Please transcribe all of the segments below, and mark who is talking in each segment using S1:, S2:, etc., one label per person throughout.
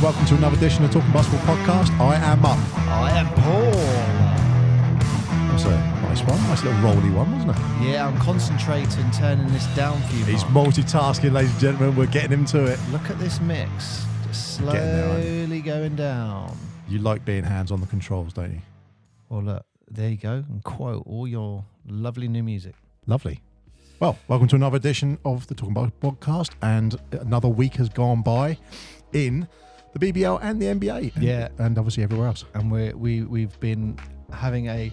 S1: Welcome to another edition of Talking Basketball Podcast. I am Mutt.
S2: I am Paul.
S1: That's a nice one. Nice little rolly one, wasn't it?
S2: Yeah, I'm concentrating, turning this down for you.
S1: He's
S2: Mark.
S1: multitasking, ladies and gentlemen. We're getting him to it.
S2: Look at this mix. Just slowly going down.
S1: You like being hands on the controls, don't you?
S2: Well, look, there you go. And quote all your lovely new music.
S1: Lovely. Well, welcome to another edition of the Talking Basketball Podcast. And another week has gone by in the BBL and the NBA. And obviously everywhere else.
S2: And we've been having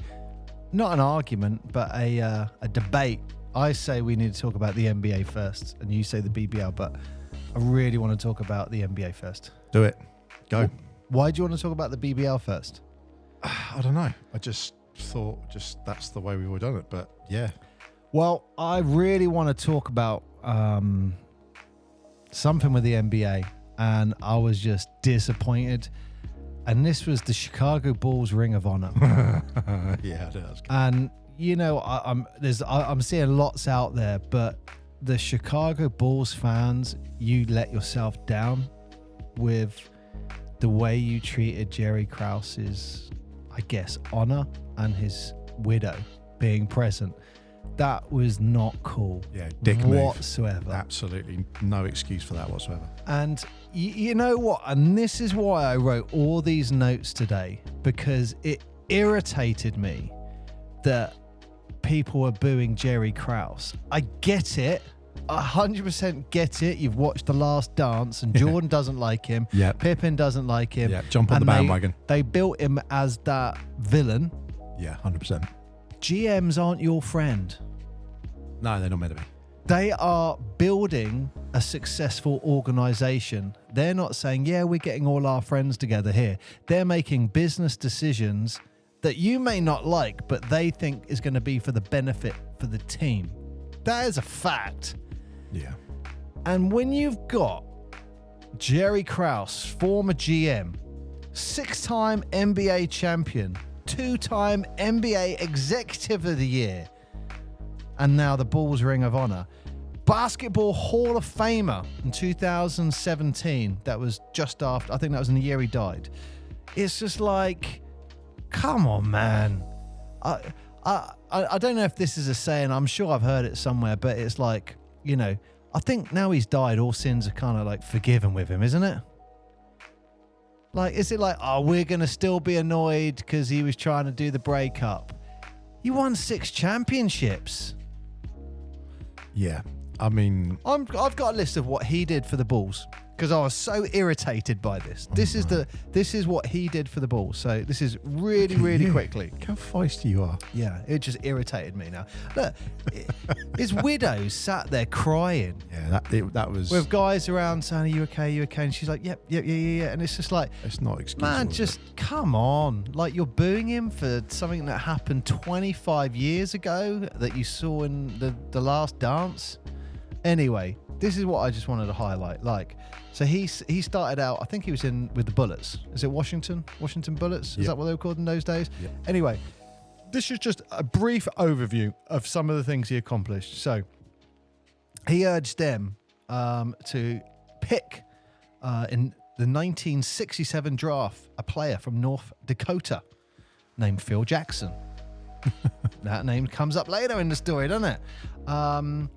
S2: not an argument, but a debate. I say we need to talk about the NBA first, and you say the BBL, but I really want to talk about the NBA first.
S1: Do it. Go.
S2: Why do you want to talk about the BBL first?
S1: I don't know. I just thought that's the way we've all done it. But yeah.
S2: Well, I really want to talk about something with the NBA, and I was just disappointed. And this was the Chicago Bulls Ring of Honor.
S1: Yeah, that's good.
S2: And you know, I'm seeing lots out there, but the Chicago Bulls fans, you let yourself down with the way you treated Jerry Krause's, I guess, honor and his widow being present. That was not cool.
S1: Yeah, dick move.
S2: Whatsoever.
S1: Absolutely no excuse for that whatsoever.
S2: And you know what? And this is why I wrote all these notes today, because it irritated me that people were booing Jerry Krause. I get it. 100% get it. You've watched The Last Dance and Jordan doesn't like him.
S1: Yep.
S2: Pippen doesn't like him.
S1: Yeah, jump on the bandwagon.
S2: They built him as that villain.
S1: Yeah, 100%.
S2: GMs aren't your friend.
S1: No, they're not meant to be.
S2: They are building a successful organization. They're not saying, yeah, we're getting all our friends together here. They're making business decisions that you may not like, but they think is going to be for the benefit for the team. That is a fact.
S1: Yeah.
S2: And when you've got Jerry Krause, former GM, 6-time NBA champion, 2-time NBA Executive of the Year, and now the Bulls Ring of Honor, Basketball Hall of Famer in 2017. That was just after, I think that was in the year he died. It's just like, come on, man. I don't know if this is a saying. I'm sure I've heard it somewhere, but it's like, you know, I think now he's died, all sins are kind of like forgiven with him, isn't it? Like, is it like, oh, we're going to still be annoyed because he was trying to do the breakup? He won 6 championships.
S1: Yeah. I mean,
S2: I've got a list of what he did for the Bulls because I was so irritated by this. This is what he did for the Bulls. So this is really quickly.
S1: Look how feisty you are.
S2: Yeah, it just irritated me now. Look, his widow sat there crying.
S1: Yeah, that was...
S2: With guys around saying, are you okay, you okay? And she's like, yep. And it's just like...
S1: It's not excusable.
S2: Man, just come on. Like, you're booing him for something that happened 25 years ago that you saw in the Last Dance. Anyway, this is what I just wanted to highlight. Like, so he started out, I think he was with the Bullets. Is it Washington Bullets? Is that what they were called in those days?
S1: Yep.
S2: Anyway, this is just a brief overview of some of the things he accomplished. So he urged them to pick in the 1967 draft a player from North Dakota named Phil Jackson. That name comes up later in the story, doesn't it?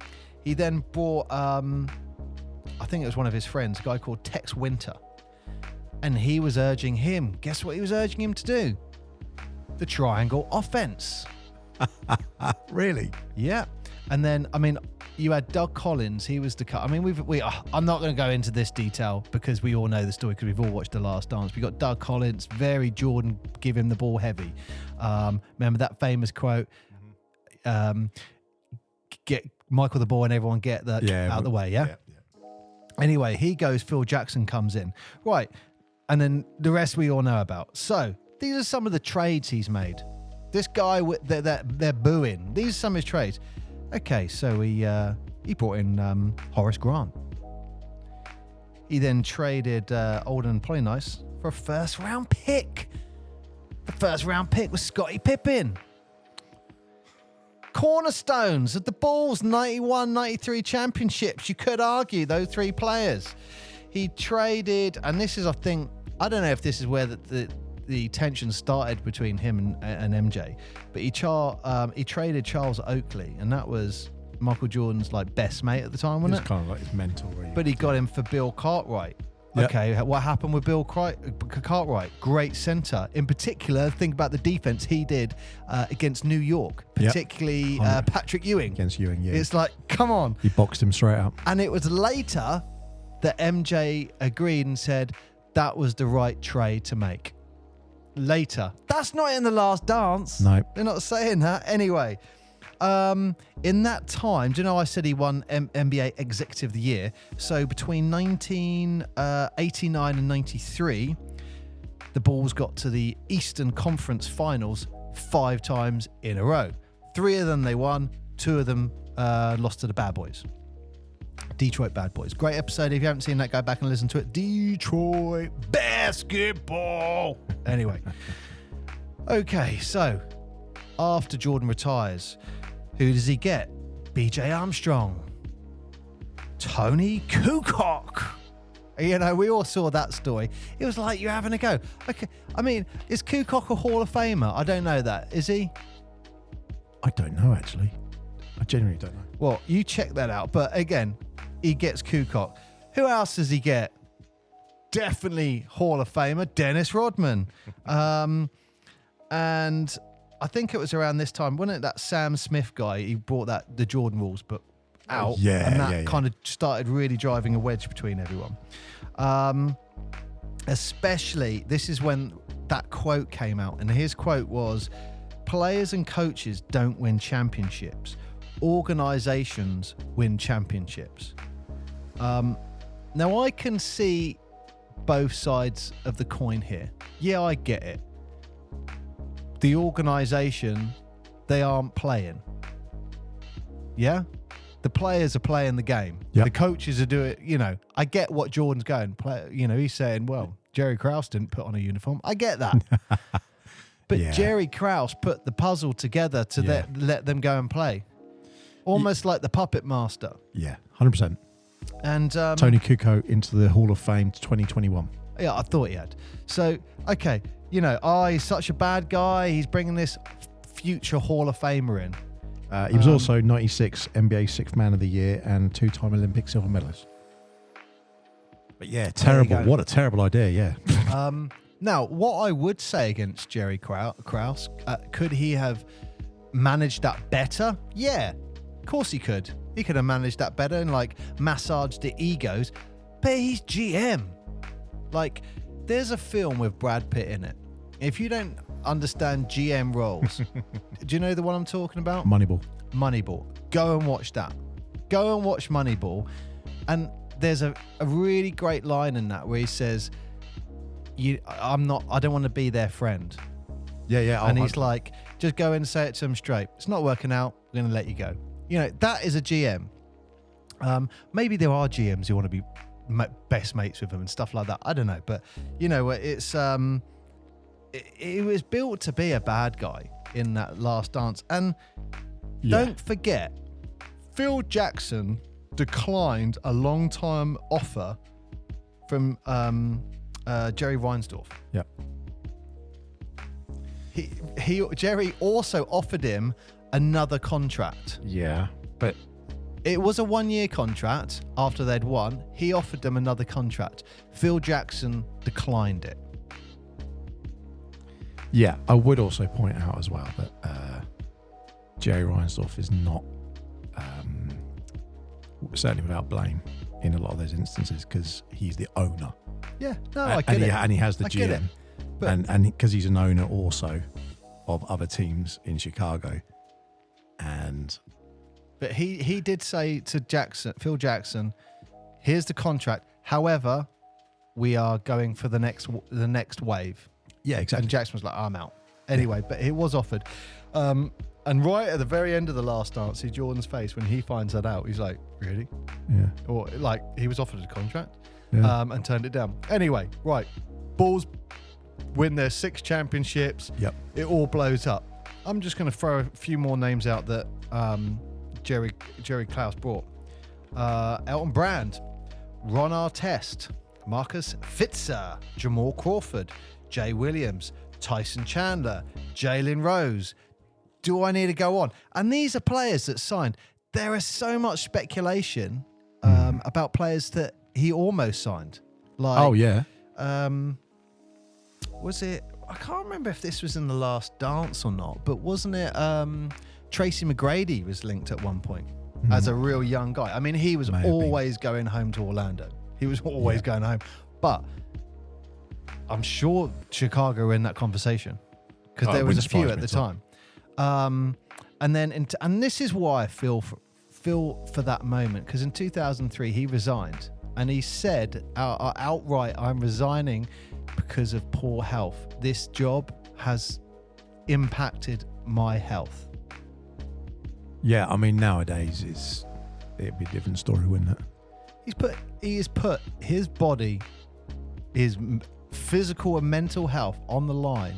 S2: He then brought, I think it was one of his friends, a guy called Tex Winter. And he was urging him. Guess what he was urging him to do? The triangle offense.
S1: Really?
S2: Yeah. And then, I mean, you had Doug Collins. He was the cut. I mean, I'm not going to go into this detail because we all know the story because we've all watched The Last Dance. We got Doug Collins, very Jordan, give him the ball heavy. Remember that famous quote? Get Michael the ball and everyone get that out of the way, yeah? Anyway, he goes, Phil Jackson comes in. Right, and then the rest we all know about. So, these are some of the trades he's made. This guy, they're booing. These are some of his trades. Okay, so he brought in Horace Grant. He then traded Olden Polynice for a first-round pick. The first-round pick was Scottie Pippen. cornerstones of the Bulls 91-93 championships. You could argue those three players. he traded, and this is, I think, I don't know if this is where the tension started between him and MJ, but he traded Charles Oakley, and that was Michael Jordan's like best mate at the time, wasn't it?
S1: Kind of like his mentor. Really.
S2: But he got him for Bill Cartwright. Yep. Okay, what happened with Bill Cartwright? Great center. In particular, think about the defense he did against New York, particularly Patrick Ewing.
S1: Against Ewing, yeah.
S2: It's like, come on.
S1: He boxed him straight up.
S2: And it was later that MJ agreed and said that was the right trade to make. Later. That's not in The Last Dance.
S1: No.
S2: They're not saying that. Anyway, in that time, do you know I said he won NBA Executive of the Year? So between 1989 and 93, the Bulls got to the Eastern Conference Finals 5 times in a row. 3 of them they won, 2 of them lost to the Bad Boys. Detroit Bad Boys. Great episode. If you haven't seen that, go back and listen to it. Detroit basketball. Anyway. Okay, so after Jordan retires, who does he get? BJ Armstrong. Tony Kukoc. You know, we all saw that story. It was like you're having a go. Okay, I mean, is Kukoc a Hall of Famer? I don't know that. Is he?
S1: I don't know, actually. I genuinely don't know.
S2: Well, you check that out. But again, he gets Kukoc. Who else does he get? Definitely Hall of Famer, Dennis Rodman. And I think it was around this time, wasn't it, that Sam Smith guy? He brought the Jordan Rules book out.
S1: Yeah,
S2: and that kind of started really driving a wedge between everyone. Especially, this is when that quote came out. And his quote was, "Players and coaches don't win championships. Organizations win championships." Now, I can see both sides of the coin here. Yeah, I get it. The organization, they aren't playing. Yeah? The players are playing the game.
S1: Yep.
S2: The coaches are doing, I get what Jordan's going. He's saying, well, Jerry Krause didn't put on a uniform. I get that. But Jerry Krause put the puzzle together to let them go and play. Almost like the puppet master.
S1: Yeah, 100%.
S2: And
S1: Tony Kukoc into the Hall of Fame 2021.
S2: Yeah, I thought he had. So, okay, he's such a bad guy. He's bringing this future Hall of Famer in.
S1: He was also 96 NBA 6th Man of the Year and 2-time Olympic silver medalist. But yeah, terrible. What a terrible idea, yeah.
S2: Now, what I would say against Jerry Krause, could he have managed that better? Yeah, of course he could. He could have managed that better and massaged the egos. But he's GM. There's a film with Brad Pitt in it. If you don't understand GM roles, do you know the one I'm talking about? Moneyball. Go and watch that. Go and watch Moneyball. And there's a really great line in that where he says, I don't want to be their friend.
S1: Yeah.
S2: And he's like, just go in and say it to them straight. It's not working out. We're going to let you go. That is a GM. Maybe there are GMs who want to be best mates with them and stuff like that. I don't know. But, it's it was built to be a bad guy in that Last Dance. And don't forget, Phil Jackson declined a long-time offer from Jerry Reinsdorf.
S1: Yep.
S2: Jerry also offered him another contract.
S1: Yeah, but
S2: it was a 1-year contract after they'd won. He offered them another contract. Phil Jackson declined it.
S1: Yeah, I would also point out as well that Jerry Reinsdorf is not, certainly without blame in a lot of those instances, because he's the owner.
S2: Yeah, no, I get it.
S1: And he has the GM. And because he's an owner also of other teams in Chicago.
S2: But he did say to Phil Jackson, here's the contract. However, we are going for the next wave.
S1: Yeah, exactly.
S2: And Jackson was like, I'm out. Anyway, but it was offered. And right at the very end of the Last Dance, see Jordan's face when he finds that out. He's like, really?
S1: Yeah.
S2: Or he was offered a contract
S1: and
S2: turned it down. Anyway, right. Bulls win their 6 championships.
S1: Yep.
S2: It all blows up. I'm just going to throw a few more names out that Jerry Krause brought. Elton Brand, Ron Artest, Marcus Fitzer, Jamal Crawford, Jay Williams, Tyson Chandler, Jalen Rose. Do I need to go on? And these are players that signed. There is so much speculation about players that he almost signed. Like,
S1: oh, yeah.
S2: Was it? I can't remember if this was in The Last Dance or not, but wasn't it Tracy McGrady was linked at one point as a real young guy? I mean, he was always going home to Orlando. He was always going home. But I'm sure Chicago were in that conversation because there was a few at the time. And then, and this is why I feel for that moment, because in 2003 he resigned and he said outright, "I'm resigning because of poor health. This job has impacted my health."
S1: Yeah, I mean, nowadays it'd be a different story, wouldn't it?
S2: He has put his body, his physical and mental health on the line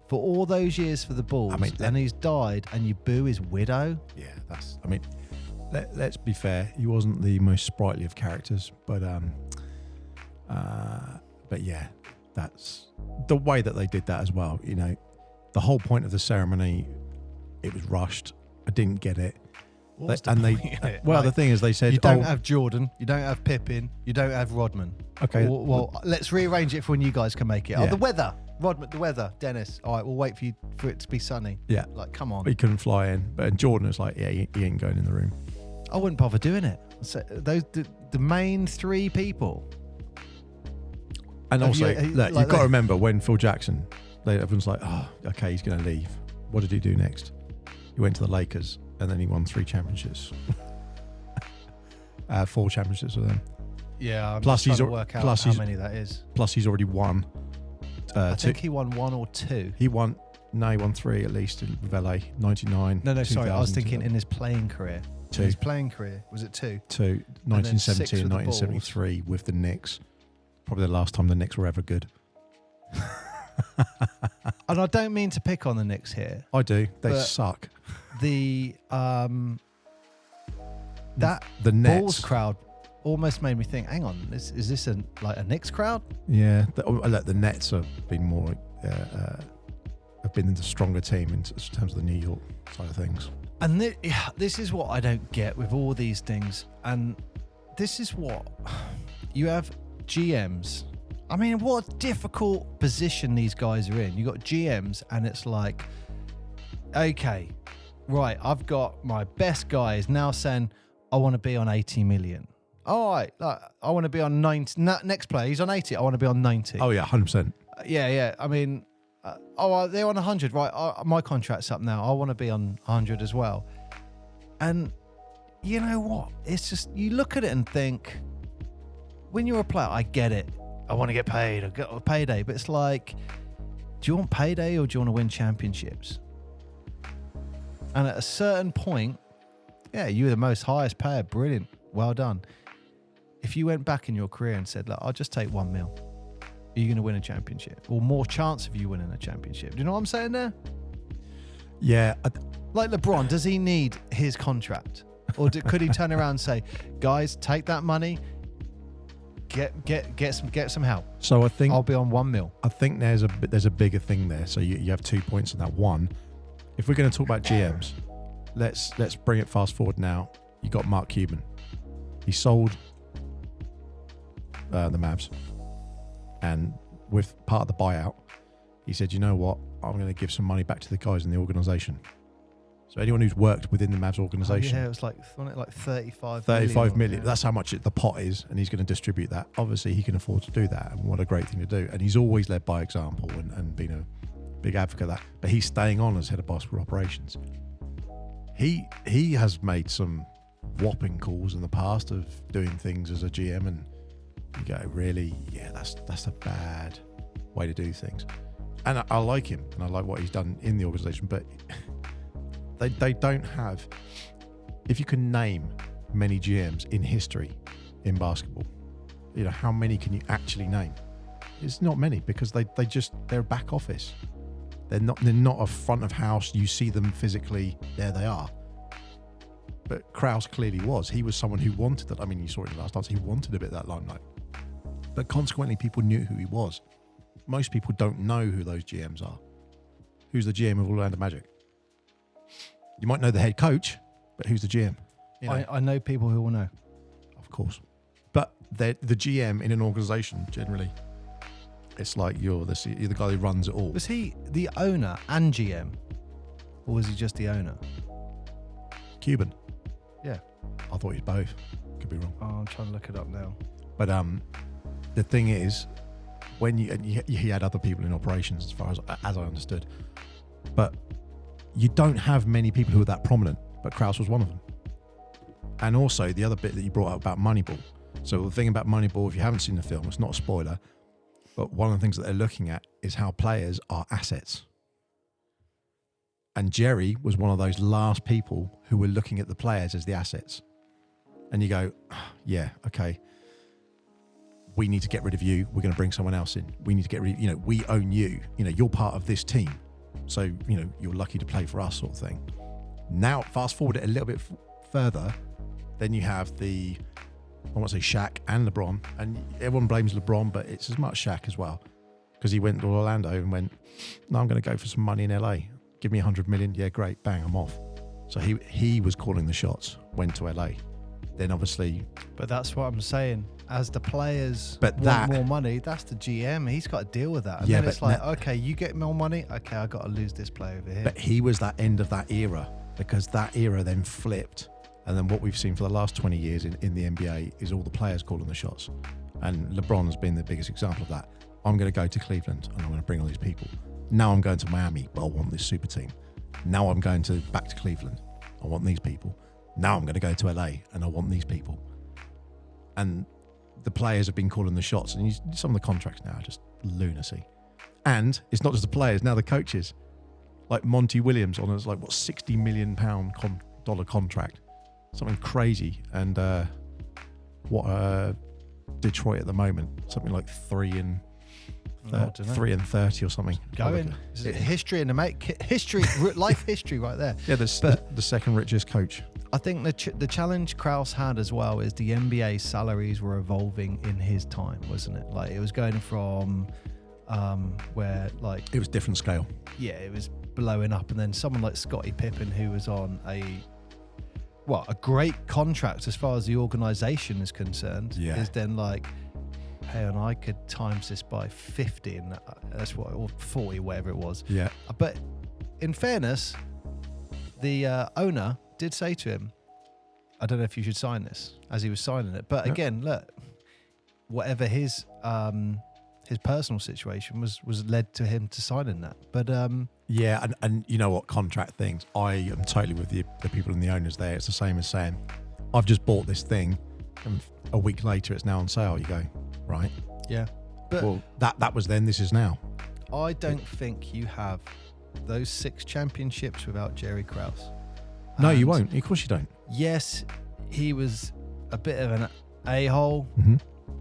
S2: for all those years for the Bulls, and he's died, and you boo his widow.
S1: Yeah, that's. I mean, let's be fair. He wasn't the most sprightly of characters, but yeah, that's the way that they did that as well. You know, the whole point of the ceremony, it was rushed. I didn't get it. The thing is, they said
S2: you don't have Jordan, you don't have Pippen, you don't have Rodman.
S1: Okay,
S2: well, let's rearrange it for when you guys can make it.
S1: Yeah.
S2: Oh, the weather, Rodman, the weather, Dennis. All right, we'll wait for it to be sunny.
S1: Yeah,
S2: like come on.
S1: But he couldn't fly in, but Jordan was like, yeah, he ain't going in the room.
S2: I wouldn't bother doing it. So the main three people.
S1: And also, you've got to remember when Phil Jackson, everyone's like, oh, okay, he's going to leave. What did he do next? He went to the Lakers, and then he won 3 championships. 4 championships with them.
S2: Yeah, I'm plus he's trying to work out how many that is.
S1: Plus, he's already won.
S2: I think he won 1 or 2.
S1: He won 3 at least with LA. 99.
S2: No, sorry. I was thinking in his playing career.
S1: 2.
S2: In his playing career, was it 2?
S1: 2. 1970 and 1973 with the Knicks. Probably the last time the Knicks were ever good.
S2: And I don't mean to pick on the Knicks here.
S1: I do. They suck.
S2: The
S1: Nets.
S2: Bulls crowd almost made me think, hang on, is this a Knicks crowd?
S1: Yeah. The Nets have been more have been the stronger team in terms of the New York side of things.
S2: And this is what I don't get with all these things. And this is what you have GMs. I mean, what a difficult position these guys are in. You got GMs, and it's like, okay, right, I've got my best guys now saying, I want to be on 80 million. All right, I want to be on 90. Next player, he's on 80. I want to be on 90.
S1: Oh, yeah, 100%.
S2: Yeah. I mean, they're on 100, right? My contract's up now. I want to be on 100 as well. And you know what? It's just, you look at it and think, when you're a player, I get it. I want to get paid. I got a payday. But it's like, do you want payday or do you want to win championships? And at a certain point, yeah, you were the most highest payer. Brilliant. Well done. If you went back in your career and said, look, I'll just take $1 million, are you going to win a championship? Or more chance of you winning a championship? Do you know what I'm saying there?
S1: Yeah.
S2: Like LeBron, does he need his contract? Or could he turn around and say, guys, take that money, get some help.
S1: So I think
S2: I'll be on $1 million.
S1: I think there's a bigger thing there. So you have 2 points in that. One, if we're going to talk about GMs, let's bring it fast forward now. You got Mark Cuban. He sold the Mavs, and with part of the buyout, he said, you know what, I'm going to give some money back to the guys in the organisation. So anyone who's worked within the Mavs organisation,
S2: it was like 35
S1: million. That's how much the pot is, and he's going to distribute that. Obviously, he can afford to do that, and what a great thing to do. And he's always led by example and been a big advocate of that. But he's staying on as head of basketball operations. He has made some whopping calls in the past of doing things as a GM, and you go, really? Yeah, that's a bad way to do things. And I like him, and I like what he's done in the organisation, but they don't have, if you can name many GMs in history in basketball, you know, how many can you actually name? It's not many, because they're a back office. They're not a front of house. You see them physically, there they are. But Krause clearly was. He was someone who wanted that. I mean, you saw it in the last dance. He wanted a bit of that limelight. But consequently, people knew who he was. Most people don't know who those GMs are. Who's the GM of Orlando Magic? You might know the head coach, but who's the GM? You know?
S2: I know people who will know.
S1: Of course. But the GM in an organisation, generally, it's like you're the guy who runs it all.
S2: Was he the owner and GM? Or was he just the owner?
S1: Cuban.
S2: Yeah.
S1: I thought he was both. Could be wrong.
S2: Oh, I'm trying to look it up now.
S1: But the thing is, when he had other people in operations, as far as I understood, but you don't have many people who are that prominent. But Krause was one of them. And also the other bit that you brought up about Moneyball. So the thing about Moneyball, if you haven't seen the film, it's not a spoiler, but one of the things that they're looking at is how players are assets. And Jerry was one of those last people who were looking at the players as the assets. And you go, yeah, okay, we need to get rid of you. We're going to bring someone else in. We need to get rid of, we own you. You're part of this team. So, you're lucky to play for us, sort of thing. Now, fast forward it a little bit further, then you have I want to say Shaq and LeBron, and everyone blames LeBron, but it's as much Shaq as well, because he went to Orlando and went, no, I'm going to go for some money in LA. Give me 100 million. Yeah, great. Bang, I'm off. So he was calling the shots, went to LA. Then obviously...
S2: But that's what I'm saying. As the players want more money, that's the GM. He's got to deal with that. And then it's like, okay, you get more money. Okay, I got to lose this player over here.
S1: But he was that end of that era, because that era then flipped. And then what we've seen for the last 20 years in the NBA is all the players calling the shots. And LeBron has been the biggest example of that. I'm going to go to Cleveland and I'm going to bring all these people. Now I'm going to Miami, but I want this super team. Now I'm going back to Cleveland. I want these people. Now I'm going to go to LA and I want these people. And the players have been calling the shots, and some of the contracts now are just lunacy. And it's not just the players, now the coaches. Like Monty Williams on his $60 million dollar contract. Something crazy. And Detroit at the moment, something like 3 and 30 or something.
S2: Going. Is it history in the life history right there.
S1: Yeah, the second richest coach.
S2: I think the challenge Krause had as well is the NBA salaries were evolving in his time, wasn't it? Like it was going from where like
S1: it was different scale.
S2: Yeah, it was blowing up, and then someone like Scottie Pippen, who was on a great contract as far as the organisation is concerned, is then like, hey, and I could times this by 50, and that's what, or 40, whatever it was.
S1: Yeah.
S2: But in fairness, the owner did say to him, I don't know if you should sign this, as he was signing it. But again, look, whatever his personal situation was led to him to signing that. But
S1: yeah, and you know what, contract things, I am totally with the people and the owners there. It's the same as saying, I've just bought this thing, and a week later it's now on sale. You go, right?
S2: Yeah. But
S1: well, that was then, this is now.
S2: I don't think you have those 6 championships without Jerry Krause.
S1: No, you won't. Of course you don't.
S2: Yes, he was a bit of an a-hole.
S1: Mm-hmm.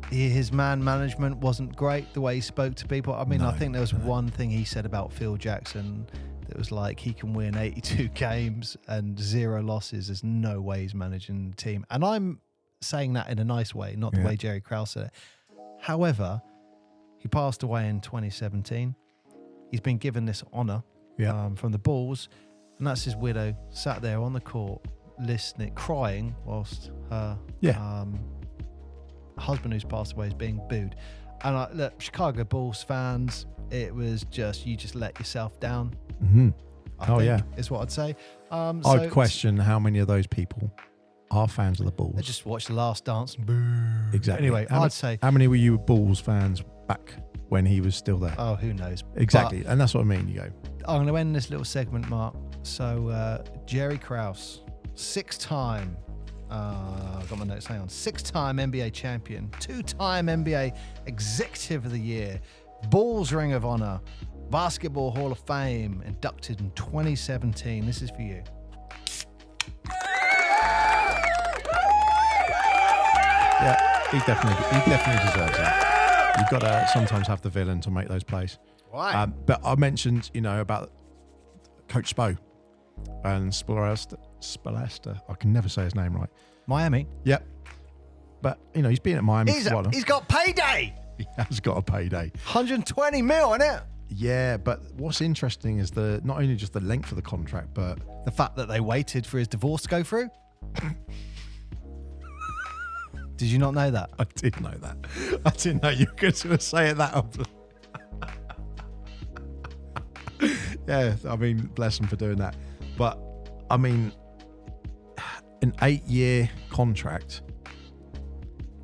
S2: His man management wasn't great, the way he spoke to people. I mean, I think there was one thing he said about Phil Jackson that was like, he can win 82 games and 0 losses. There's no way he's managing the team. And I'm saying that in a nice way, not the way Jerry Krause said it. However, he passed away in 2017. He's been given this honour from the Bulls. And that's his widow sat there on the court, listening, crying, whilst her husband, who's passed away, is being booed. And look, Chicago Bulls fans, it was just, you just let yourself down.
S1: Mm-hmm.
S2: I think is what I'd say.
S1: I'd question how many of those people are fans of the Bulls.
S2: They just watched The Last Dance and boo.
S1: Exactly.
S2: Anyway, I'd say...
S1: How many were you Bulls fans back when he was still there?
S2: Oh, who knows?
S1: Exactly. And that's what I mean. You go...
S2: I'm going to end this little segment, Mark. So, Jerry Krause, 6-time, I've got my notes, hang on, 6-time NBA champion, 2-time NBA Executive of the Year, Bulls Ring of Honor, Basketball Hall of Fame, inducted in 2017. This is for you.
S1: Yeah, he definitely deserves that. You've got to sometimes have the villain to make those plays.
S2: Right.
S1: But I mentioned, about Coach Spo and Spolstra. I can never say his name right.
S2: Miami.
S1: Yep. But, you know, he's been at Miami for a while.
S2: He's got payday.
S1: He has got a payday.
S2: 120 mil, isn't it?
S1: Yeah, but what's interesting is not only just the length of the contract, but
S2: the fact that they waited for his divorce to go through. Did you not know that?
S1: I did know that. I didn't know you were going to say it that often. Yeah, I mean, bless him for doing that. But, I mean, an 8-year contract,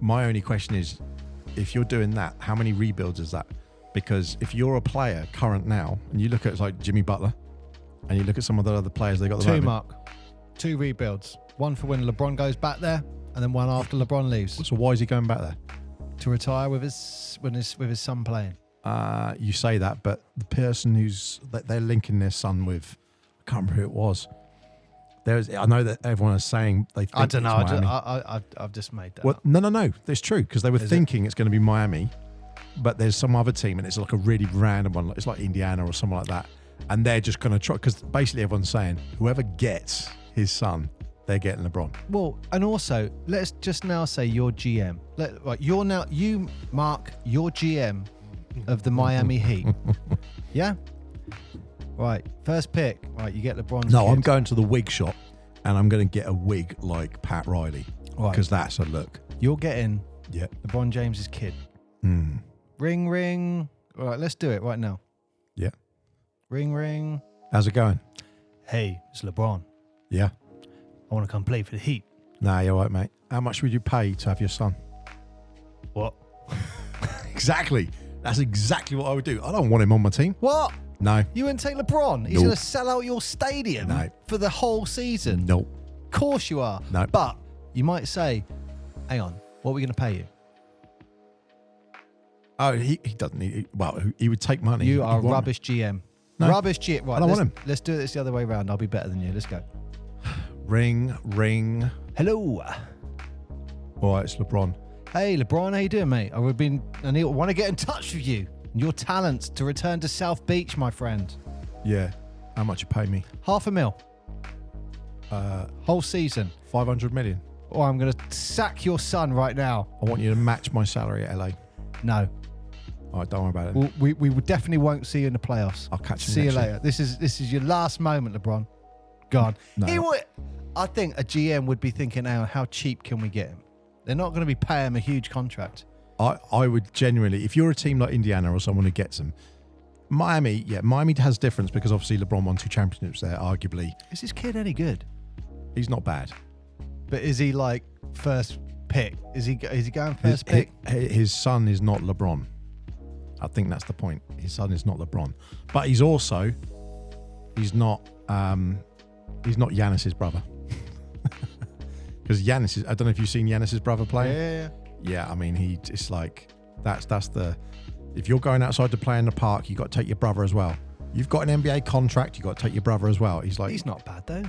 S1: my only question is, if you're doing that, how many rebuilds is that? Because if you're a player current now, and you look at like Jimmy Butler, and you look at some of the other players they got at the moment.
S2: Mark. 2 rebuilds. One for when LeBron goes back there, and then one after LeBron leaves.
S1: So why is he going back there?
S2: To retire with his son playing.
S1: You say that, but the person they're linking their son with, I can't remember who it was. I know that everyone is saying they think
S2: I don't know.
S1: Miami.
S2: I've just made that.
S1: Well,
S2: up.
S1: no. It's true because they were thinking it's going to be Miami, but there's some other team and it's like a really random one. It's like Indiana or something like that, and they're just going to try because basically everyone's saying whoever gets his son, they're getting LeBron.
S2: Well, and also let's just now say you're GM. You Mark, you're GM of the Miami Heat. Yeah. Right, first pick. Right, you get LeBron's
S1: No,
S2: kid.
S1: I'm going to the wig shop, and I'm going to get a wig like Pat Riley because that's a look.
S2: You're getting
S1: Yeah.
S2: LeBron James's kid. Ring, ring. All right, let's do it right now.
S1: Yeah.
S2: Ring, ring.
S1: How's it going?
S2: Hey, it's LeBron.
S1: Yeah.
S2: I want to come play for the Heat.
S1: Nah, you're right, mate. How much would you pay to have your son?
S2: What?
S1: Exactly. That's exactly what I would do. I don't want him on my team.
S2: What?
S1: No.
S2: You wouldn't take LeBron? He's
S1: Nope.
S2: going to sell out your stadium for the whole season.
S1: Nope.
S2: Of course you are.
S1: No.
S2: But you might say, hang on, what are we going to pay you?
S1: Oh, he doesn't need. Well, he would take money.
S2: You are a rubbish GM.
S1: No.
S2: Rubbish GM. Right,
S1: I don't want him.
S2: Let's do this the other way around. I'll be better than you. Let's go.
S1: Ring, ring.
S2: Hello.
S1: All right, it's LeBron.
S2: Hey, LeBron, how you doing, mate? I want to get in touch with you and your talents to return to South Beach, my friend.
S1: Yeah. How much you pay me?
S2: $500,000. Whole season.
S1: 500 million.
S2: Or I'm going to sack your son right now.
S1: I want you to match my salary at LA.
S2: No.
S1: All right, don't worry about it.
S2: We definitely won't see you in the playoffs.
S1: I'll catch you
S2: See you
S1: next year.
S2: later. This is your last moment, LeBron. Gone.
S1: No.
S2: I think a GM would be thinking, how cheap can we get him? They're not going to be paying him a huge contract.
S1: I would genuinely, if you're a team like Indiana or someone who gets them, Miami has difference because obviously LeBron won 2 championships there, arguably.
S2: Is this kid any good?
S1: He's not bad.
S2: But is he like first pick? Is he going first pick?
S1: His son is not LeBron. I think that's the point. His son is not LeBron. But he's not Giannis's brother. Because Giannis is, I don't know if you've seen Giannis's brother play. Yeah, I mean, it's like, that's the, if you're going outside to play in the park, you've got to take your brother as well. You've got an NBA contract, you've got to take your brother as well. He's not
S2: bad though.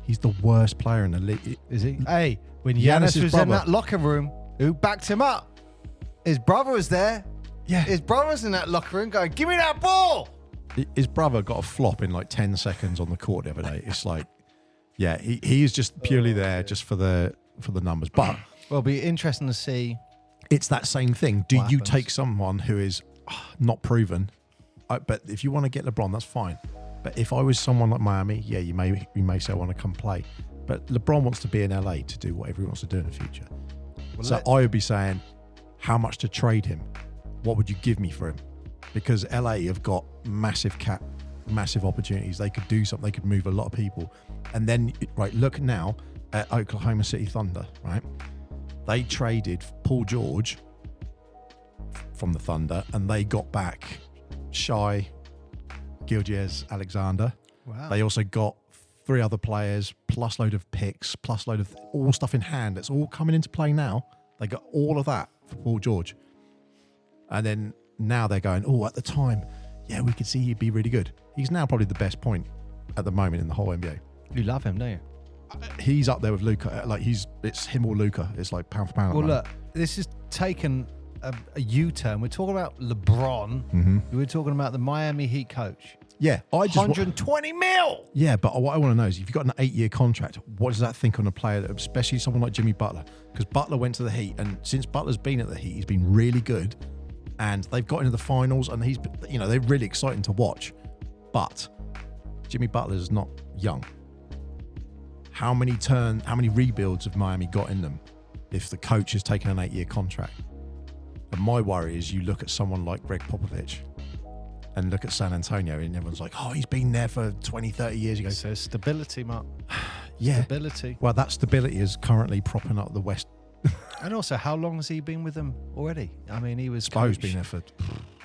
S1: He's the worst player in the league.
S2: Is he? Hey, when Giannis was in that locker room, who backed him up? His brother was there.
S1: Yeah.
S2: His brother was in that locker room going, give me that ball.
S1: His brother got a flop in like 10 seconds on the court the other day. It's like, yeah, he is just purely there just for the numbers. But
S2: well, it'll be interesting to see.
S1: It's that same thing. Do you take someone who is not proven? But if you want to get LeBron, that's fine. But if I was someone like Miami, yeah, you may say I want to come play. But LeBron wants to be in LA to do whatever he wants to do in the future. Well, I would be saying, how much to trade him? What would you give me for him? Because LA have got massive cap, massive opportunities. They could do something. They could move a lot of people. And then, right, look now at Oklahoma City Thunder, right? They traded Paul George from the Thunder, and they got back Shai Gilgeous-Alexander.
S2: Wow.
S1: They also got 3 other players, plus load of picks, plus load of all stuff in hand. It's all coming into play now. They got all of that for Paul George. And then now they're going, at the time, yeah, we could see he'd be really good. He's now probably the best point at the moment in the whole NBA.
S2: You love him, don't you?
S1: He's up there with Luka. Like it's him or Luka. It's like pound for pound.
S2: Well, look, this is taken a U-turn. We're talking about LeBron.
S1: Mm-hmm.
S2: We're talking about the Miami Heat coach.
S1: Yeah, I just
S2: 120 mil.
S1: Yeah, but what I want to know is if you've got an 8-year contract, what does that think on a player, especially someone like Jimmy Butler? Because Butler went to the Heat, and since Butler's been at the Heat, he's been really good, and they've got into the finals, and they're really exciting to watch. But Jimmy Butler's not young. How many rebuilds have Miami got in them if the coach has taken an 8-year contract? And my worry is you look at someone like Greg Popovich and look at San Antonio, and everyone's like, oh, he's been there for 20, 30 years ago.
S2: So stability, Mark.
S1: Yeah.
S2: Stability.
S1: Well, that stability is currently propping up the West.
S2: And also, how long has he been with them already? I mean, he was
S1: Been there for...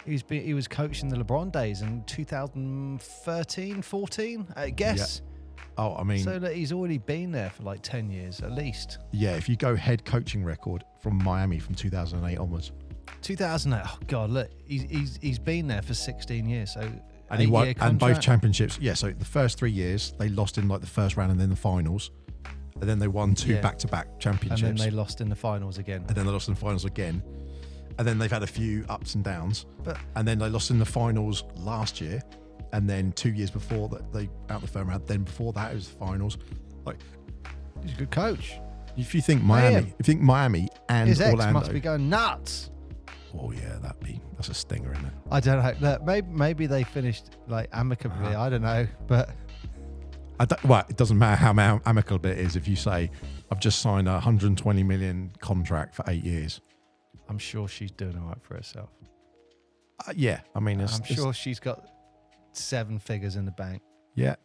S2: He was coaching the LeBron days in 2013, 14, I guess.
S1: Yeah. Oh, I mean...
S2: So that he's already been there for like 10 years at least.
S1: Yeah, if you go head coaching record from Miami from 2008 onwards.
S2: 2008, oh God, look, he's been there for 16 years. So
S1: and he won and both championships. Yeah, so the first 3 years, they lost in like the first round and then the finals. And then they won 2 back-to-back championships.
S2: And then they lost in the finals again.
S1: And then they lost in the finals again. And then they've had a few ups and downs. And then they lost in the finals last year. And then 2 years before that, they out the first round. Then before that, it was the finals. Like,
S2: he's a good coach.
S1: If you think Miami, and
S2: his
S1: Orlando,
S2: ex must be going nuts.
S1: Oh yeah, that's a stinger, isn't it?
S2: I don't know. Look, maybe they finished like amicably. I don't know, but
S1: it doesn't matter how amicable it is. If you say, "I've just signed a 120 million contract for 8 years,"
S2: I'm sure she's doing all right for herself.
S1: Yeah, I mean,
S2: I'm sure she's got 7 figures in the bank.
S1: Yeah,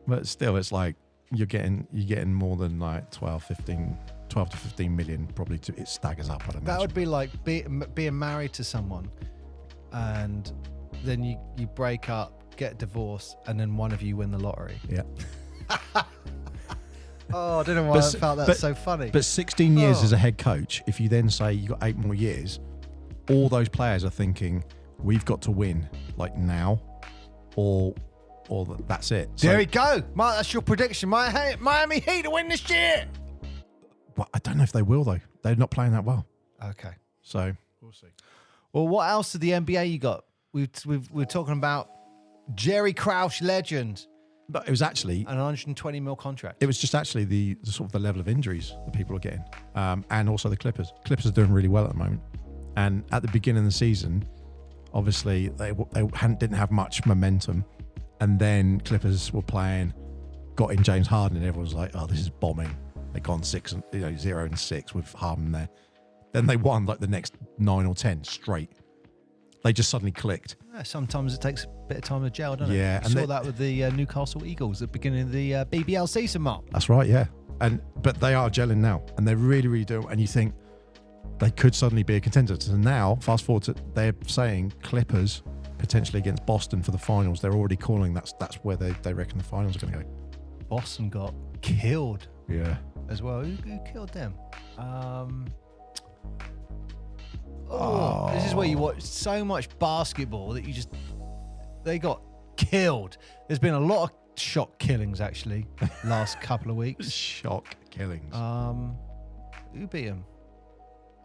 S1: but still, it's like you're getting more than like 12 to 15 million. Probably it staggers up. I'd imagine.
S2: That would be like being married to someone, and then you break up, get divorced, and then one of you win the lottery.
S1: Yeah.
S2: Oh, I don't know why I felt that so funny.
S1: But 16 years as a head coach, if you then say you got 8 more years, all those players are thinking, we've got to win like now, or that's it.
S2: There you go. Mark, that's your prediction. Miami Heat to win this year.
S1: Well, I don't know if they will, though. They're not playing that well.
S2: Okay.
S1: So we'll see.
S2: Well, what else did the NBA you got? We're talking about Jerry Krause, legend.
S1: But it was actually
S2: an 120 mil contract.
S1: It was just actually the sort of the level of injuries that people are getting, and also the Clippers. Clippers are doing really well at the moment. And at the beginning of the season, obviously they didn't have much momentum, and then Clippers were playing, got in James Harden, and everyone was like, "Oh, this is bombing." They gone 0-6 with Harden there. Then they won like the next 9 or 10 straight. They just suddenly clicked.
S2: Yeah, sometimes it takes a bit of time to gel, doesn't it?
S1: Yeah,
S2: you saw that with the Newcastle Eagles at the beginning of the BBL season, Mark.
S1: That's right, yeah. But they are gelling now, and they're really, really doing. And you think they could suddenly be a contender. So now, fast forward to they're saying Clippers potentially against Boston for the finals. They're already calling that's where they reckon the finals are going to go.
S2: Boston got killed.
S1: Yeah.
S2: As well. Who killed them? This is where you watch so much basketball that they got killed. There's been a lot of shock killings actually last couple of weeks.
S1: Shock killings.
S2: Who beat them?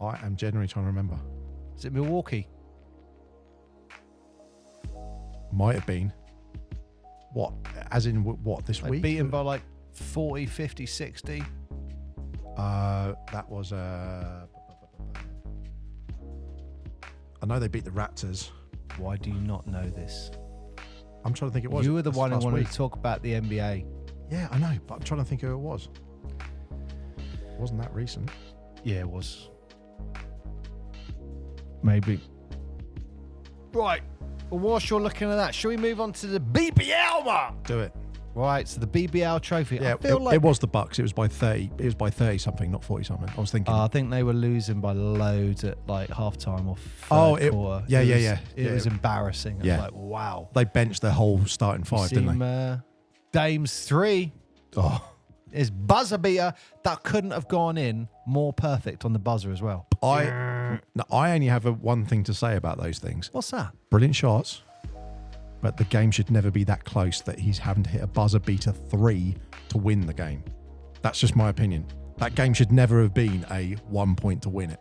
S1: I am genuinely trying to remember.
S2: Is it Milwaukee?
S1: Might have been. What? As in what? This week?
S2: Beat them by like 40, 50, 60.
S1: That was I know they beat the Raptors.
S2: Why do you not know this?
S1: I'm trying to think it was.
S2: You were the one who wanted to talk about the NBA.
S1: Yeah, I know, but I'm trying to think who it was. It wasn't that recent.
S2: Yeah, it was. Maybe. Right. Well, whilst you're looking at that, shall we move on to the BBL, Mark?
S1: Do it.
S2: Right, so the BBL trophy.
S1: Yeah, it was the Bucks. It was by 30. It was by 30 something, not 40 something. I was thinking.
S2: I think they were losing by loads at like halftime or third quarter. It was embarrassing. It was like, wow.
S1: They benched their whole starting 5, didn't they?
S2: Dame's 3.
S1: Oh.
S2: His buzzer beater that couldn't have gone in more perfect on the buzzer as well.
S1: I only have one thing to say about those things.
S2: What's that?
S1: Brilliant shots. But the game should never be that close that he's having to hit a buzzer beater 3 to win the game. That's just my opinion. That game should never have been a 1 point to win it.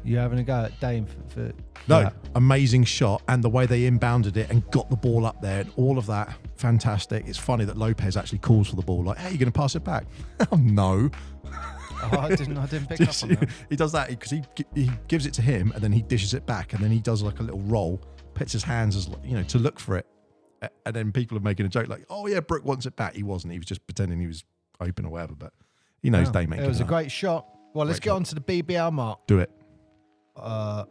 S2: You having a go at Dame for
S1: No,
S2: that?
S1: amazing shot, and the way they inbounded it and got the ball up there and all of that, fantastic. It's funny that Lopez actually calls for the ball, like, hey, you're going to pass it back? Oh, no.
S2: Oh, I didn't pick up on that.
S1: He does that because he gives it to him and then he dishes it back and then he does like a little roll, puts his hands as to look for it, and then people are making a joke like, oh yeah, Brooke wants it back. He wasn't. He was just pretending he was open or whatever. But he knows Dame ain't.
S2: It was a great shot. Well, let's get on to the BBL, Mark.
S1: Do it.
S2: I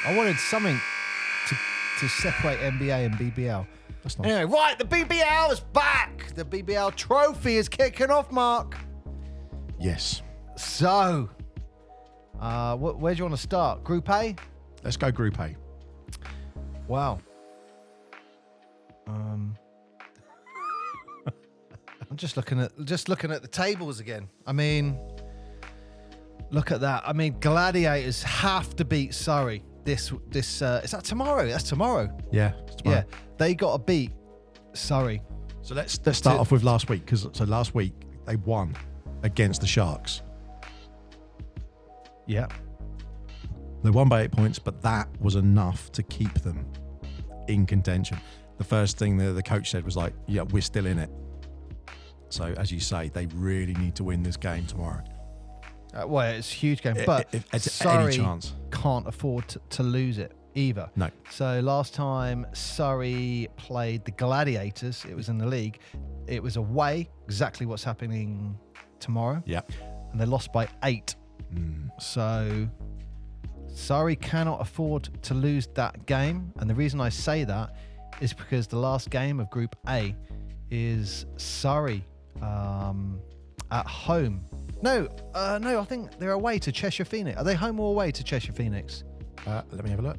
S2: wanted something to separate NBA and BBL.
S1: That's nice.
S2: Anyway, right, the BBL is back. The BBL trophy is kicking off, Mark.
S1: Yes.
S2: So, where do you want to start? Group A?
S1: Let's go Group A.
S2: Wow. I'm just looking at the tables again. I mean, look at that. I mean, Gladiators have to beat Surrey. This is that tomorrow? That's tomorrow.
S1: Yeah. It's tomorrow.
S2: Yeah, they got to beat Surrey.
S1: So let's start off with last week, because last week they won against the Sharks.
S2: Yeah.
S1: They won by 8 points, but that was enough to keep them in contention. The first thing the coach said was like, yeah, we're still in it. So as you say, they really need to win this game tomorrow.
S2: Well, it's a huge game, but
S1: Surrey
S2: can't afford to lose it either.
S1: No.
S2: So last time Surrey played the Gladiators, it was in the league. It was away, exactly what's happening tomorrow.
S1: Yeah.
S2: And they lost by 8. So Surrey cannot afford to lose that game. And the reason I say that is because the last game of Group A is Surrey at home. No, I think they're away to Cheshire Phoenix. Are they home or away to Cheshire Phoenix?
S1: Let me have a look.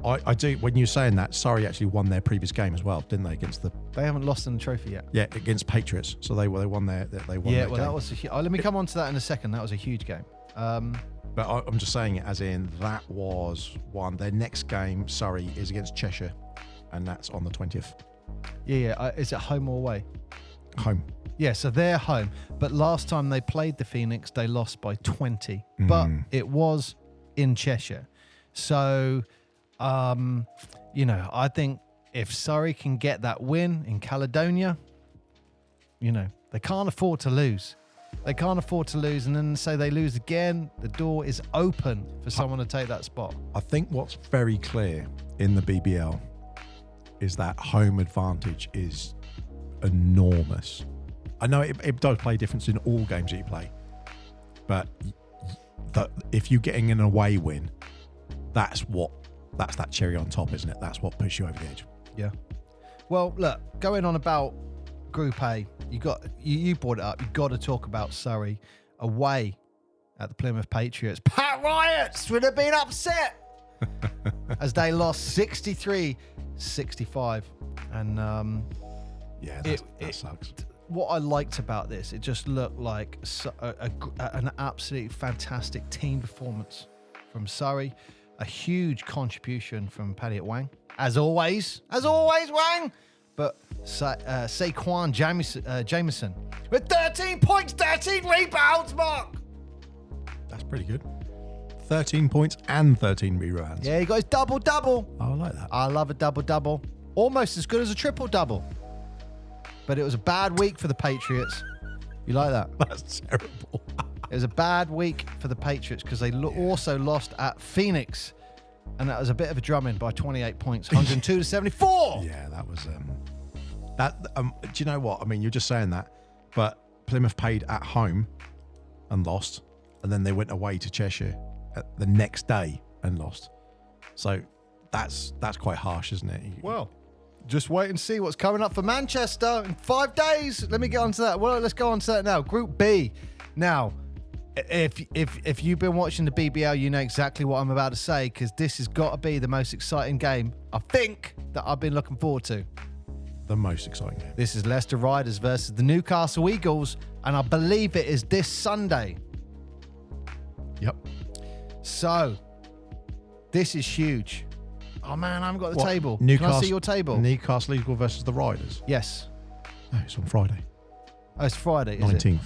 S1: I do. When you're saying that, Surrey actually won their previous game as well, didn't they? Against the.
S2: They haven't lost in the trophy yet.
S1: Yeah, against Patriots. So they won their.
S2: Yeah, well, that was. Let me come on to that in a second. That was a huge game.
S1: But I'm just saying it as in that was one. Their next game, Surrey, is against Cheshire, and that's on the 20th.
S2: Yeah. Is it home or away?
S1: Home.
S2: Yeah, so they're home. But last time they played the Phoenix, they lost by 20. But it was in Cheshire. So, I think if Surrey can get that win in Caledonia, they can't afford to lose. They can't afford to lose. And then say they lose again, the door is open for someone to take that spot.
S1: I think what's very clear in the BBL is that home advantage is enormous. I know it does play a difference in all games that you play, but if you're getting an away win, that's that cherry on top, isn't it? That's what pushes you over the edge.
S2: Yeah. Well, look, going on about Group A, you brought it up. You got to talk about Surrey away at the Plymouth Patriots. Pat Riots would have been upset as they lost 63-65, and
S1: yeah, that sucks.
S2: What I liked about this, it just looked like an absolutely fantastic team performance from Surrey. A huge contribution from Paddy Wang, as always, Wang. But Saquon Jameson with 13 points, 13 rebounds, Mark.
S1: That's pretty good. 13 points and 13 rebounds.
S2: Yeah, he got his double-double.
S1: Oh, I like that.
S2: I love a double-double. Almost as good as a triple-double. But it was a bad week for the Patriots. You like that?
S1: That's terrible.
S2: It was a bad week for the Patriots because they also lost at Phoenix. And that was a bit of a drumming by 28 points, 102-74.
S1: Yeah, that was... do you know what? I mean, you're just saying that. But Plymouth played at home and lost. And then they went away to Cheshire the next day and lost. So that's quite harsh, isn't it?
S2: Well... just wait and see what's coming up for Manchester in 5 days. Let me get on to that. Well, let's go on to that now. Group B. Now, if you've been watching the BBL, you know exactly what I'm about to say, because this has got to be the most exciting game, I think, that I've been looking forward to.
S1: The most exciting game.
S2: This is Leicester Riders versus the Newcastle Eagles, and I believe it is this Sunday.
S1: Yep.
S2: So, this is huge. Oh man, I haven't got the table.
S1: Newcastle,
S2: Can I see your table?
S1: Newcastle Eagle versus the Riders.
S2: Yes.
S1: No, it's on Friday.
S2: Oh, it's Friday, is
S1: 19th.
S2: it?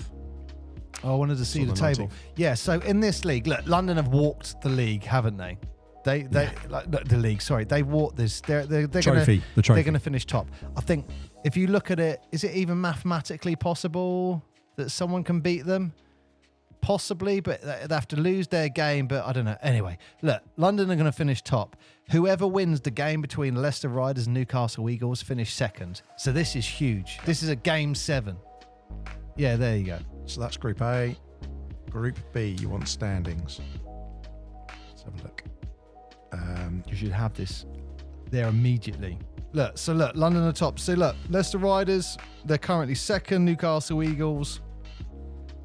S2: Oh, I wanted to see the
S1: Saw the
S2: table.
S1: 19th.
S2: Yeah, so in this league, look, London have walked the league, haven't they? They like the league. Sorry, they walked this. They're
S1: Trophy. The trophy.
S2: They're going to finish top. I think if you look at it, is it even mathematically possible that someone can beat them? Possibly, but they have to lose their game. But I don't know. Anyway, look, London are going to finish top. Whoever wins the game between Leicester Riders and Newcastle Eagles finish second. So this is huge. This is a game 7. Yeah, there you go.
S1: So that's Group A. Group B, you want standings. Let's have a look.
S2: You should have this there immediately. Look, London are top. So look, Leicester Riders, they're currently second. Newcastle Eagles,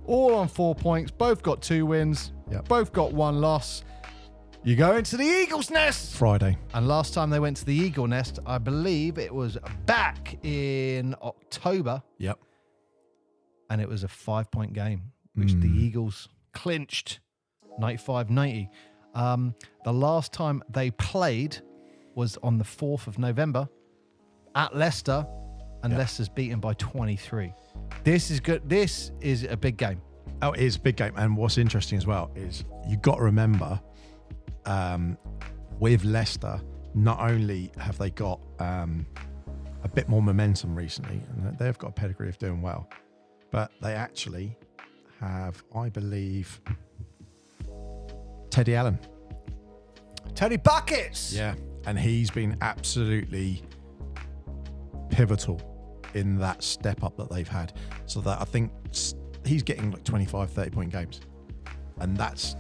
S2: all on 4 points. Both got 2 wins.
S1: Yep.
S2: Both got 1 loss. You go into the Eagles' nest.
S1: Friday.
S2: And last time they went to the Eagle nest, I believe it was back in October.
S1: Yep.
S2: And it was a 5-point game, which the Eagles clinched 95-90. The last time they played was on the 4th of November at Leicester, and Leicester's beaten by 23. This is good. This is a big game.
S1: Oh, it is a big game. And what's interesting as well is you've got to remember with Leicester, not only have they got a bit more momentum recently, and they've got a pedigree of doing well, but they actually have, I believe, Teddy Allen.
S2: Teddy Buckets!
S1: Yeah. And he's been absolutely pivotal in that step up that they've had. So that I think he's getting like 25, 30-point games. And that's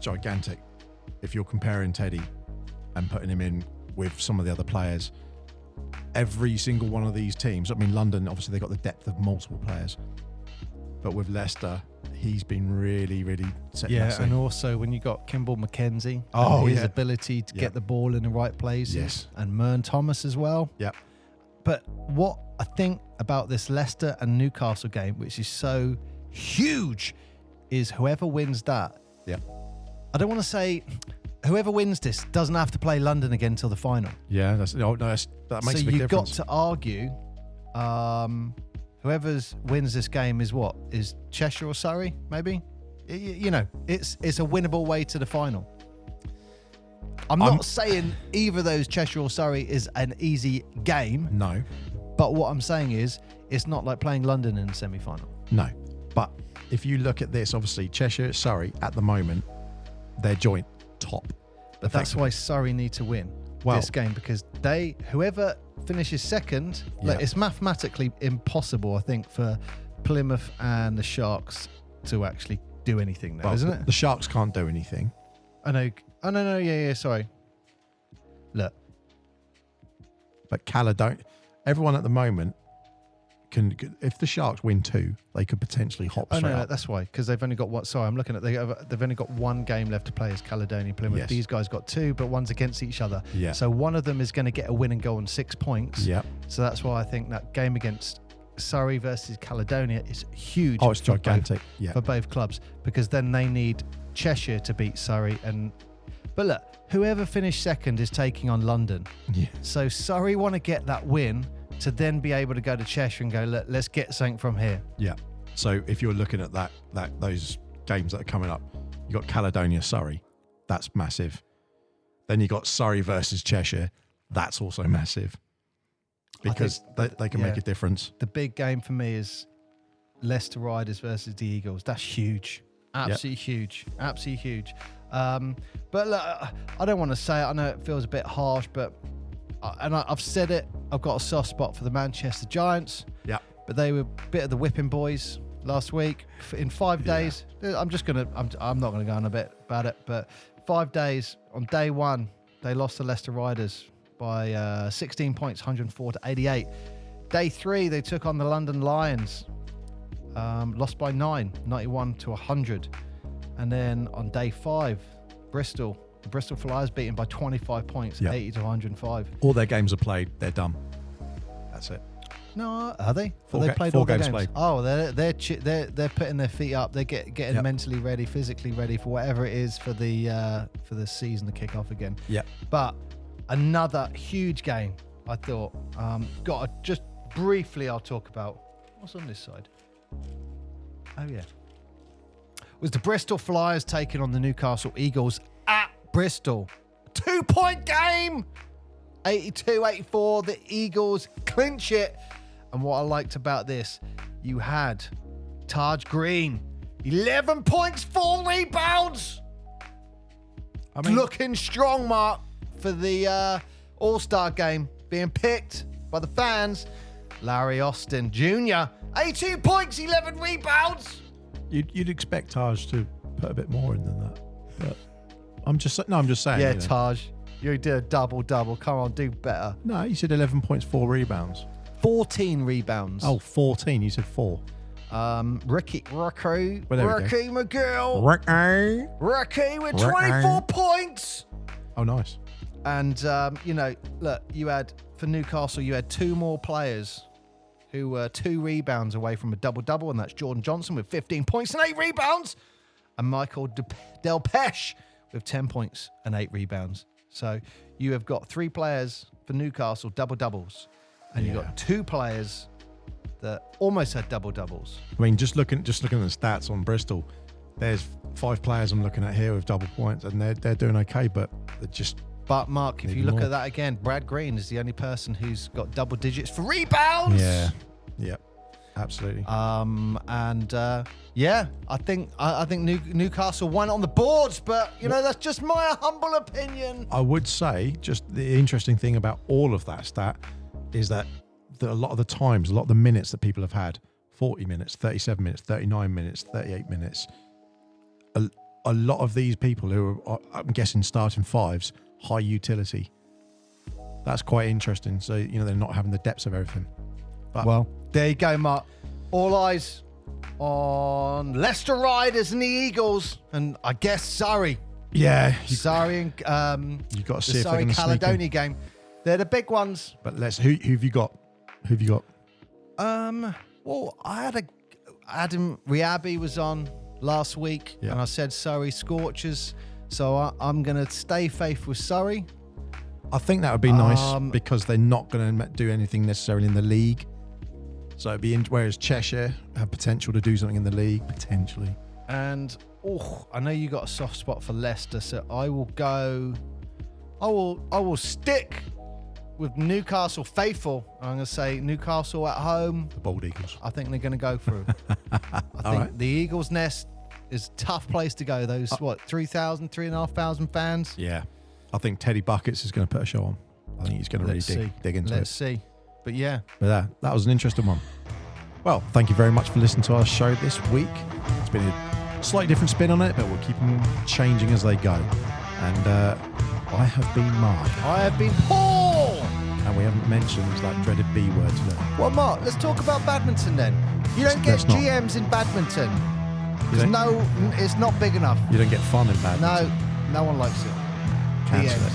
S1: gigantic. If you're comparing Teddy and putting him in with some of the other players, every single one of these teams, I mean, London, obviously they've got the depth of multiple players. But with Leicester, he's been really, really setting that scene.
S2: And also when you got Kimball McKenzie, his ability to get the ball in the right places, and Mern Thomas as well.
S1: Yep.
S2: But what I think about this Leicester and Newcastle game, which is so huge, is whoever wins that.
S1: Yeah.
S2: I don't want to say whoever wins this doesn't have to play London again till the final.
S1: Yeah, that makes a big difference.
S2: So you've got to argue. Whoever wins this game is what? Is Cheshire or Surrey, maybe? You know, it's a winnable way to the final. I'm not saying either of those, Cheshire or Surrey, is an easy game.
S1: No.
S2: But what I'm saying is, it's not like playing London in the semi-final.
S1: No. But if you look at this, obviously, Cheshire, Surrey, at the moment, they're joint top.
S2: But that's why Surrey need to win this game, because whoever finishes second, it's mathematically impossible, I think, for Plymouth and the Sharks to actually do anything now, isn't it?
S1: The Sharks can't do anything.
S2: I know. Oh, no, yeah, sorry. Look.
S1: But Caledonia, everyone at the moment can, if the Sharks win 2, they could potentially hop straight up.
S2: That's why, because they've only got what? Sorry, I'm looking at they've only got 1 game left to play as Caledonia Plymouth.
S1: Yes.
S2: These guys got 2, but one's against each other.
S1: Yeah.
S2: So one of them is going to get a win and go on 6 points.
S1: Yeah.
S2: So that's why I think that game against Surrey versus Caledonia is huge.
S1: Oh, it's gigantic.
S2: For both clubs, because then they need Cheshire to beat Surrey. But look, whoever finished second is taking on London.
S1: Yeah.
S2: So Surrey want to get that win to then be able to go to Cheshire and go, look, let's get something from here.
S1: Yeah. So if you're looking at those games that are coming up, you got Caledonia, Surrey, that's massive. Then you got Surrey versus Cheshire, that's also massive, because they can make a difference.
S2: The big game for me is Leicester Riders versus the Eagles. That's huge. Absolutely huge. Absolutely huge. But look, I don't want to say it. I know it feels a bit harsh, but I've said it. I've got a soft spot for the Manchester Giants.
S1: Yeah.
S2: But they were a bit of the whipping boys last week. In 5 days, I'm not going to go on a bit about it, but 5 days, on day 1, they lost to Leicester Riders by 16 points, 104-88. Day 3, they took on the London Lions, lost by 9, 91-100. And then on day 5, the Bristol Flyers beaten by 25 points, 80-105.
S1: All their games are played, they're done. That's it.
S2: No, are they?
S1: They played 4 games played.
S2: Oh, they're putting their feet up. They're getting mentally ready, physically ready for whatever it is for the season to kick off again.
S1: Yeah.
S2: But another huge game, I thought. Just briefly, I'll talk about what's on this side. Oh yeah. was the Bristol Flyers taking on the Newcastle Eagles at Bristol. 2-point game. 82-84. The Eagles clinch it. And what I liked about this, you had Taj Green, 11 points, 4 rebounds.
S1: I mean,
S2: Looking strong, Mark, for the All-Star game, being picked by the fans. Larry Austin Jr., 18 points, 11 rebounds.
S1: you'd expect Taj to put a bit more in than that, but I'm just saying.
S2: Yeah,
S1: you know.
S2: Taj, you did a double-double. Come on, do better.
S1: No, you said 11 points, 4 rebounds.
S2: 14 rebounds.
S1: Oh, 14. You said 4.
S2: Ricky
S1: there we
S2: McGill. Ricky with 24 points.
S1: Oh, nice.
S2: And, look, you had, for Newcastle, you had 2 more players who were 2 rebounds away from a double-double, and that's Jordan Johnson with 15 points and 8 rebounds, and Michael Delpeche with 10 points and 8 rebounds. So you have got 3 players for Newcastle double-doubles, and you've got 2 players that almost had double-doubles.
S1: I mean, just looking at the stats on Bristol, there's 5 players I'm looking at here with double points, and they're doing okay, but they're just...
S2: But, Mark, if you look at that again, Brad Green is the only person who's got double digits for rebounds.
S1: Yeah. Yep. Absolutely.
S2: I think Newcastle won on the boards, but, that's just my humble opinion.
S1: I would say just the interesting thing about all of that stat is that a lot of the times, a lot of the minutes that people have had, 40 minutes, 37 minutes, 39 minutes, 38 minutes, a lot of these people who are, I'm guessing, starting 5s, high utility. That's quite interesting. So, they're not having the depths of everything. But,
S2: well, there you go, Mark. All eyes on Leicester Riders and the Eagles, and I guess Surrey.
S1: Yeah.
S2: Surrey and
S1: you've got to
S2: the
S1: see if they're going to
S2: Caledonia game. They're the big ones.
S1: But who've you got? Who've you got?
S2: Well, I had Adam Riabi was on last week, and I said Surrey Scorchers. So I'm going to stay faithful with Surrey.
S1: I think that would be nice because they're not going to do anything necessarily in the league. So it'd be whereas Cheshire have potential to do something in the league, potentially.
S2: And I know you got a soft spot for Leicester, so I will stick with Newcastle faithful. I'm going to say Newcastle at home.
S1: The Bold Eagles.
S2: I think they're going to go through. I think the Eagles' Nest is a tough place to go. Those 3,500 fans.
S1: Yeah, I think Teddy Buckets is going to put a show on. I think he's going to really dig into it.
S2: Let's see. But yeah.
S1: But that was an interesting one. Well, thank you very much for listening to our show this week. It's been a slightly different spin on it, but we'll keep them changing as they go. And I have been Mark.
S2: I have been Paul.
S1: And we haven't mentioned that dreaded B word today.
S2: Well, Mark, let's talk about badminton then. You don't get GMs in badminton. It's not big enough.
S1: You don't get fun in badminton.
S2: No one likes it.
S1: Cancel it.